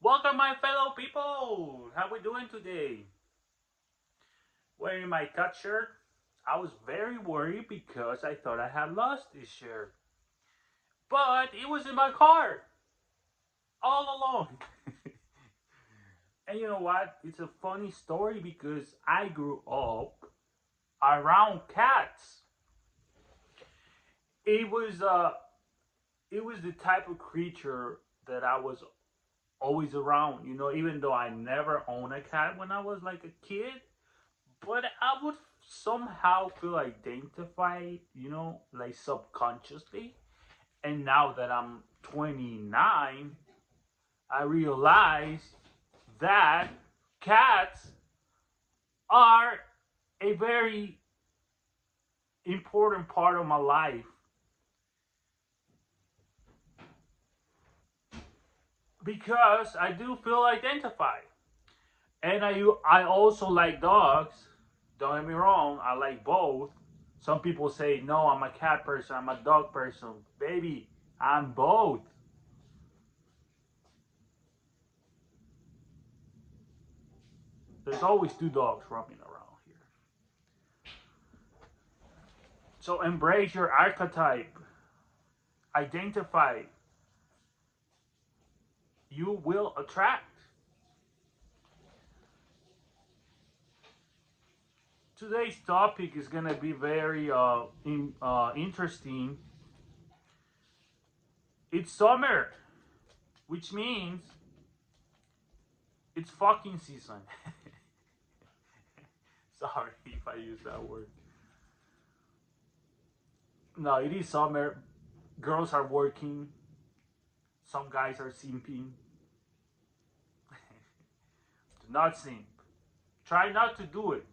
Welcome, my fellow people. How we doing today? Wearing my cut shirt. I was very worried because I thought I had lost this shirt, but it was in my car all along. And you know what? It's a funny story because I grew up around cats. It was uh, it was the type of creature that I was always around. Even though I never owned a cat when I was like a kid, but I would somehow feel identified, like subconsciously. And now that I'm 29, I realize that cats are a very important part of my life because I do feel identified. And I also like dogs. Don't get me wrong, I like both. Some people say, no, I'm a cat person, I'm a dog person. Baby, I'm both. There's always two dogs roaming around here. So embrace your archetype. Identify. You will attract. Today's topic is going to be very interesting. It's summer, which means it's fucking season. Sorry if I use that word. No, it is summer. Girls are working. Some guys are simping. Do not simp. Try not to do it.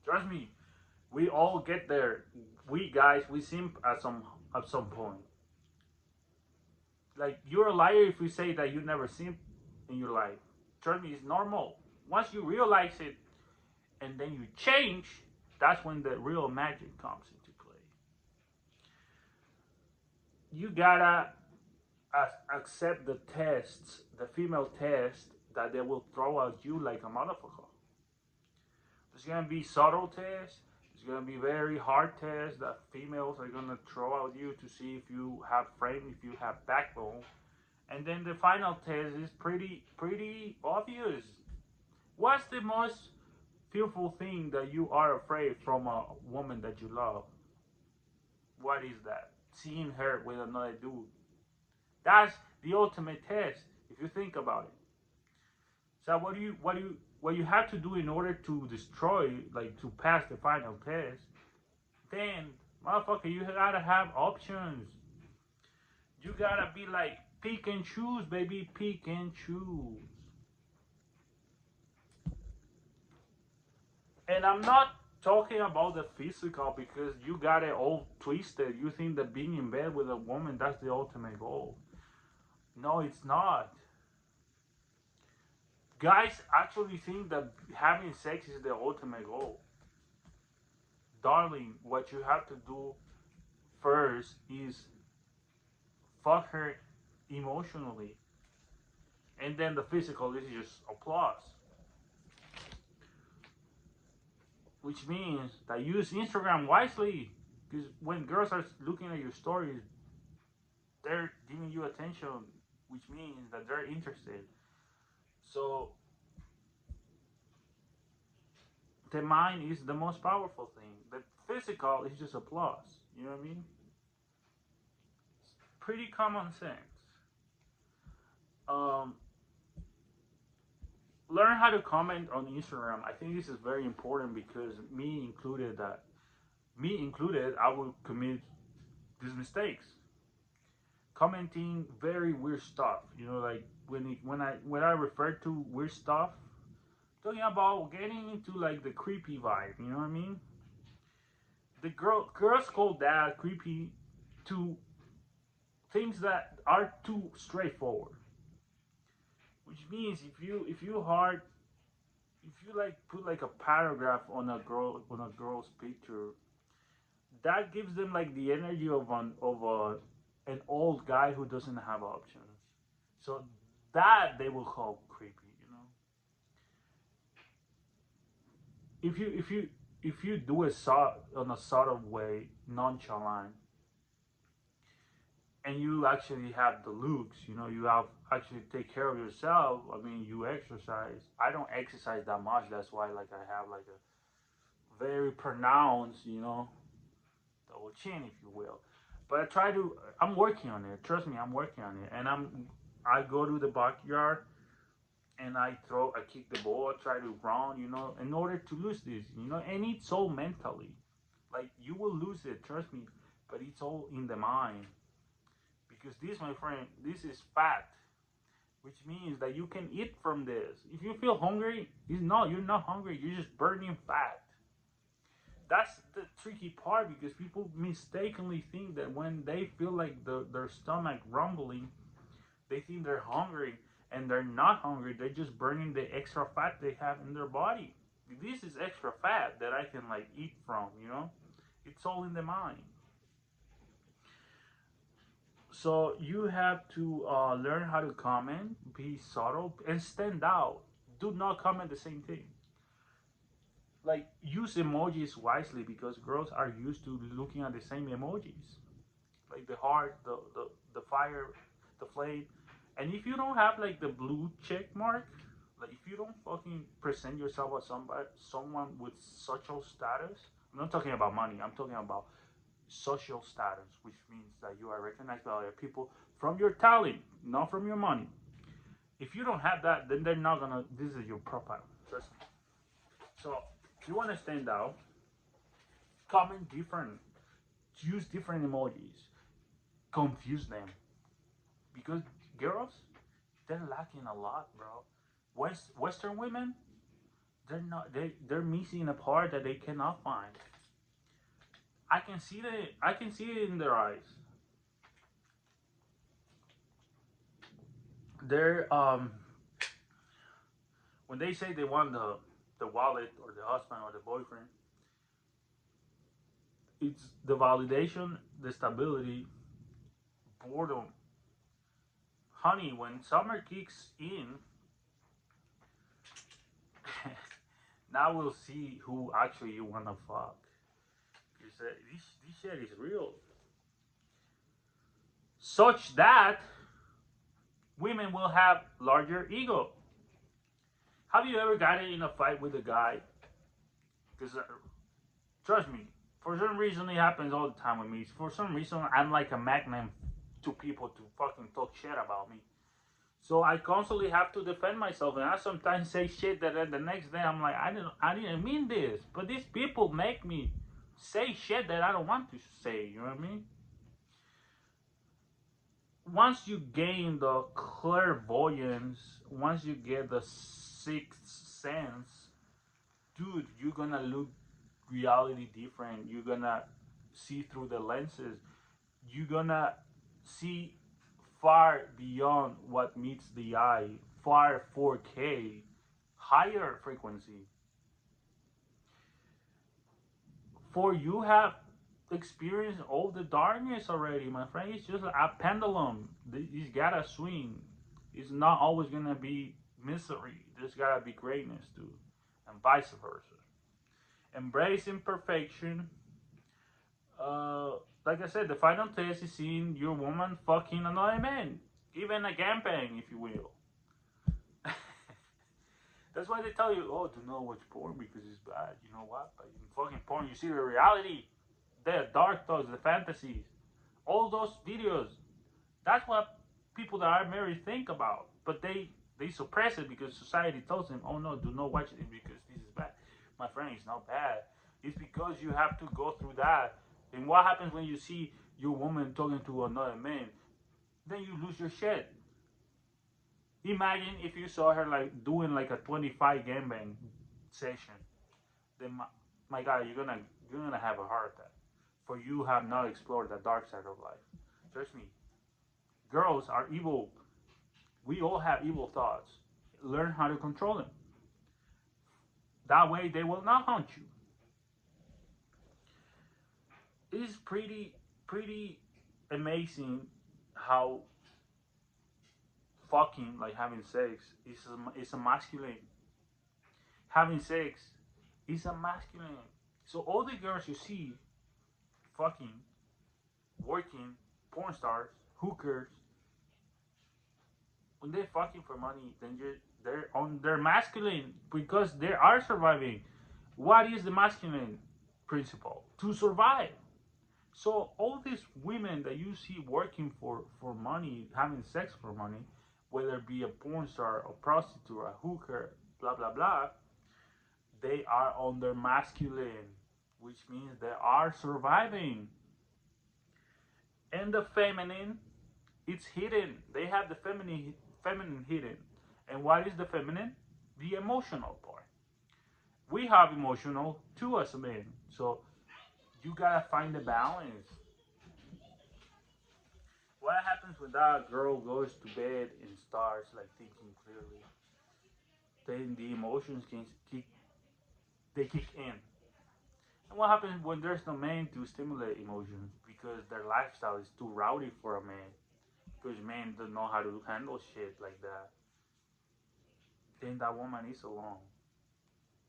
Trust me, we all get there. We guys, we simp at some point. Like you're a liar if you say that you never simp in your life. Trust me, it's normal. Once you realize it and then you change, that's when the real magic comes into play. You gotta accept the tests, the female test that they will throw at you like a motherfucker. There's gonna be subtle tests. There's gonna be very hard tests that females are gonna throw at you to see if you have frame, if you have backbone. And then the final test is pretty obvious. What's the most fearful thing that you are afraid from a woman that you love? What is that? Seeing her with another dude. That's the ultimate test if you think about it. So what you have to do in order to destroy, like to pass the final test, then motherfucker, you gotta have options. You gotta be like pick and choose, baby, pick and choose. And I'm not talking about the physical because you got it all twisted. You think that being in bed with a woman that's the ultimate goal. No, it's not. Guys actually think that having sex is the ultimate goal. Darling, what you have to do first is fuck her emotionally, and then the physical is just applause, which means that use Instagram wisely. Because when girls are looking at your stories, they're giving you attention, which means that they're interested. So the mind is the most powerful thing. The physical is just applause. You know what I mean? It's pretty common sense. Um, Learn how to comment on Instagram. I think this is very important because me included, I will commit these mistakes. Commenting very weird stuff. Like when I refer to weird stuff, talking about getting into like the creepy vibe. You know what I mean? The girls call that creepy to things that are too straightforward. Which means if you like put like a paragraph on a girl's picture, that gives them like the energy of an old guy who doesn't have options. So that they will call creepy. You know, if you do it on a subtle way, nonchalant, and you actually have the looks, you know, you have actually take care of yourself. I mean, you exercise. I don't exercise that much. That's why, like, I have like a very pronounced, you know, double chin, if you will. But I try to. I'm working on it. Trust me, I'm working on it. And I go to the backyard and I kick the ball, I try to run, you know, in order to lose this, you know, and it's all mentally. Like, you will lose it, trust me, but it's all in the mind. Because this, my friend, this is fat, which means that you can eat from this. If you feel hungry, you're not hungry, you're just burning fat. That's the tricky part because people mistakenly think that when they feel like their stomach rumbling, they think they're hungry and they're not hungry. They're just burning the extra fat they have in their body. This is extra fat that I can like eat from, you know? It's all in the mind. So you have to learn how to comment, be subtle, and stand out. Do not comment the same thing. Like, use emojis wisely because girls are used to looking at the same emojis, like the heart, the fire, the flame. And if you don't have like the blue check mark, like if you don't fucking present yourself as someone with social status, I'm not talking about money. I'm talking about social status, which means that you are recognized by other people from your talent, not from your money. If you don't have that, then they're not gonna visit your profile. Trust me. So if you want to stand out, comment different, use different emojis, confuse them, because girls, they're lacking a lot, bro. Western women, they're missing a part that they cannot find. I can see it in their eyes. They're when they say they want the wallet or the husband or the boyfriend, it's the validation, the stability, boredom. Honey, when summer kicks in, now we'll see who actually you wanna fuck. This shit is real. Such that women will have larger ego. Have you ever gotten in a fight with a guy? Because trust me, for some reason it happens all the time with me. For some reason I'm like a magnet to people to fucking talk shit about me. So I constantly have to defend myself, and I sometimes say shit that then the next day I'm like, I didn't mean this, but these people make me say shit that I don't want to say. You know what I mean? Once you gain the clairvoyance, once you get the sixth sense, dude, you're gonna look reality different. You're gonna see through the lenses. You're gonna see far beyond what meets the eye, far 4K, higher frequency. For you have experienced all the darkness already, my friend. It's just a pendulum. You gotta swing. It's not always gonna be misery. There's gotta be greatness too, and vice versa. Embrace imperfection. Like I said, the final test is seeing your woman fucking another man, even a gangbang, if you will. That's why they tell you, oh, do not watch porn because it's bad. You know what? But in fucking porn, you see the reality, the dark thoughts, the fantasies, all those videos. That's what people that are married think about. But they suppress it because society tells them, oh no, do not watch it because this is bad. My friend, it's not bad. It's because you have to go through that. And what happens when you see your woman talking to another man? Then you lose your shit. Imagine if you saw her like doing like a 25 gangbang session. Then my God, you're gonna have a heart attack. For you have not explored the dark side of life. Trust me. Girls are evil. We all have evil thoughts. Learn how to control them. That way they will not haunt you. It is pretty amazing how fucking, like having sex, is a masculine. Having sex is a masculine. So all the girls you see fucking, working, porn stars, hookers, when they're fucking for money, then they're masculine because they are surviving. What is the masculine principle? To survive. So all these women that you see working for money, having sex for money, whether it be a porn star, a prostitute, a hooker, blah blah blah, they are on their masculine, which means they are surviving. And the feminine, it's hidden. They have the feminine hidden. And what is the feminine? The emotional part. We have emotional too as men. So you gotta find the balance. What happens when that girl goes to bed and starts like thinking clearly? Then the emotions can kick in. And what happens when there's no man to stimulate emotions because their lifestyle is too rowdy for a man? Because men don't know how to handle shit like that. Then that woman is alone.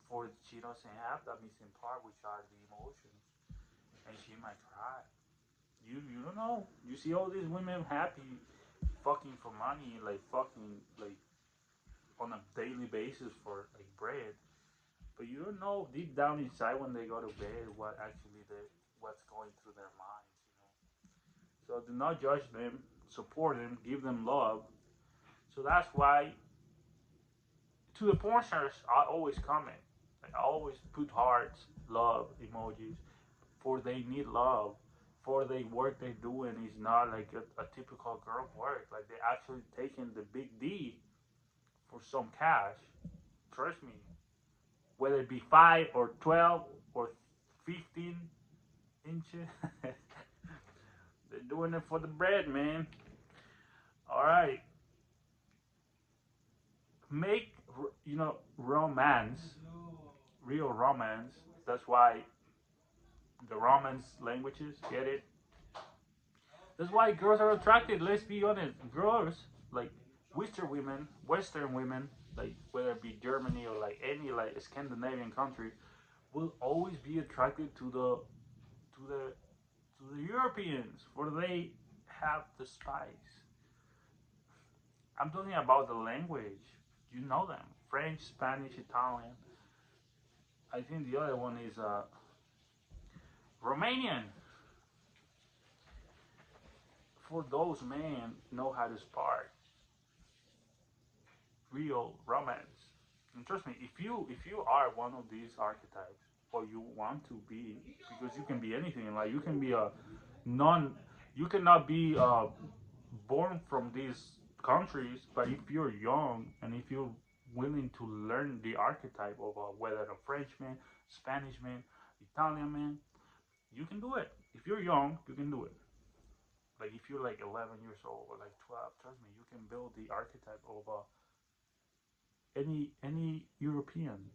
For she doesn't have that missing part, which are the emotions, and she might cry. You don't know. You see all these women happy, fucking for money, like fucking like on a daily basis for like bread, but you don't know deep down inside when they go to bed what's going through their minds. So do not judge them, support them, give them love. So that's why to the porn stars, I always comment. Like, I always put hearts, love emojis, for they need love. For the work they're doing is not like a typical girl work. Like they actually taking the big D for some cash. Trust me. Whether it be 5 or 12 or 15 inches, they're doing it for the bread, man. All right. Make romance, real romance. That's why the romance languages get it. That's why girls are attracted. Let's be honest. Girls like Western women, like whether it be Germany or like any like Scandinavian country, will always be attracted to the Europeans, for they have the spice. I'm talking about the language. You know them: French, Spanish, Italian. I think the other one is Romanian. For those men know how to spark real romance. And trust me, if you are one of these archetypes, or you want to be, because you can be anything. Like you can be a non, you cannot be born from these countries, but if you're young and if you're willing to learn the archetype of whether a Frenchman, Spanishman, Italian man, you can do it. If you're young, you can do it. Like if you're like 11 years old or like 12, trust me, you can build the archetype of any European,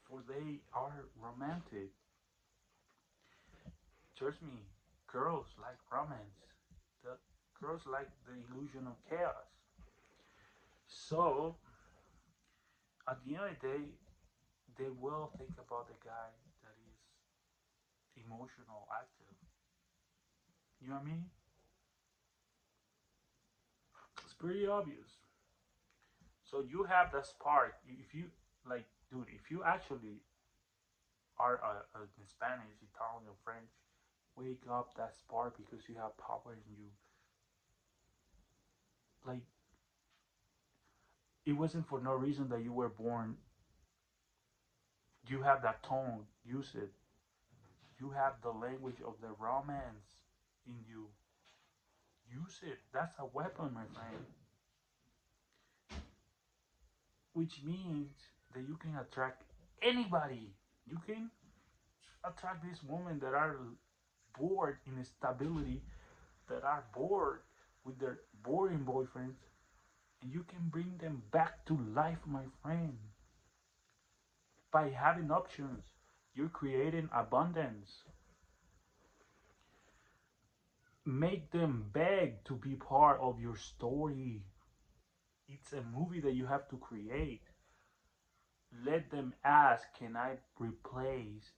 for they are romantic. Trust me, girls like romance. The girls like the illusion of chaos. So at the end of the day, they will think about the guy that is emotional, active. You know what I mean? It's pretty obvious. So you have that spark. If you like, dude, if you actually are in Spanish, Italian, French, wake up that spark because you have power in you. Like it wasn't for no reason that you were born. You have that tone. Use it. You have the language of the romance in you. Use it. That's a weapon, my friend. Which means that you can attract anybody. You can attract these women that are bored in stability, that are bored with their boring boyfriends, and you can bring them back to life, my friend. By having options, you're creating abundance. Make them beg to be part of your story. a movie that you have to create. Let them ask, can I replace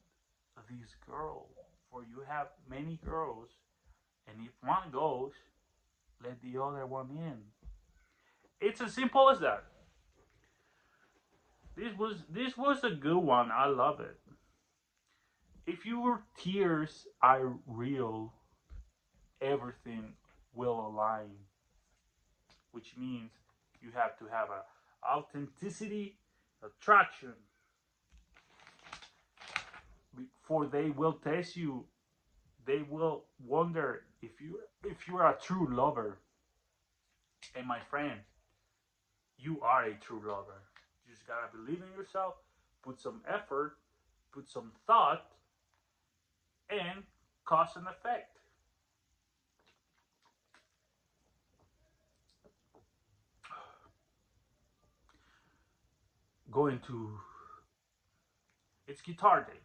this girl? For you have many girls, and if one goes, let the other one in. It's as simple as that. This was a good one. I love it. If your tears are real, everything will align, which means you have to have a authenticity, attraction. Before they will test you, they will wonder if you are a true lover. And my friend, you are a true lover. You just gotta believe in yourself, put some effort, put some thought, and cause and effect. Going to It's guitar day.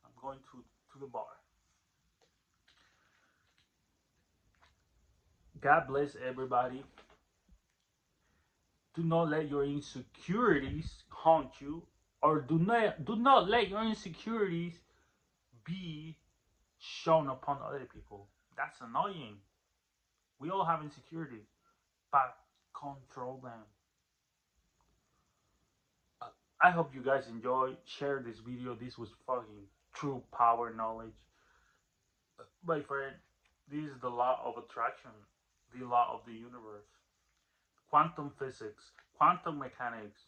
I'm going to the bar. God bless everybody. Do not let your insecurities haunt you, or do not let your insecurities be shown upon other people. That's annoying. We all have insecurities, but control them. I hope you guys enjoy. Share this video. This was fucking true power knowledge. My friend, this is the law of attraction, the law of the universe, quantum physics, quantum mechanics.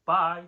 Bye.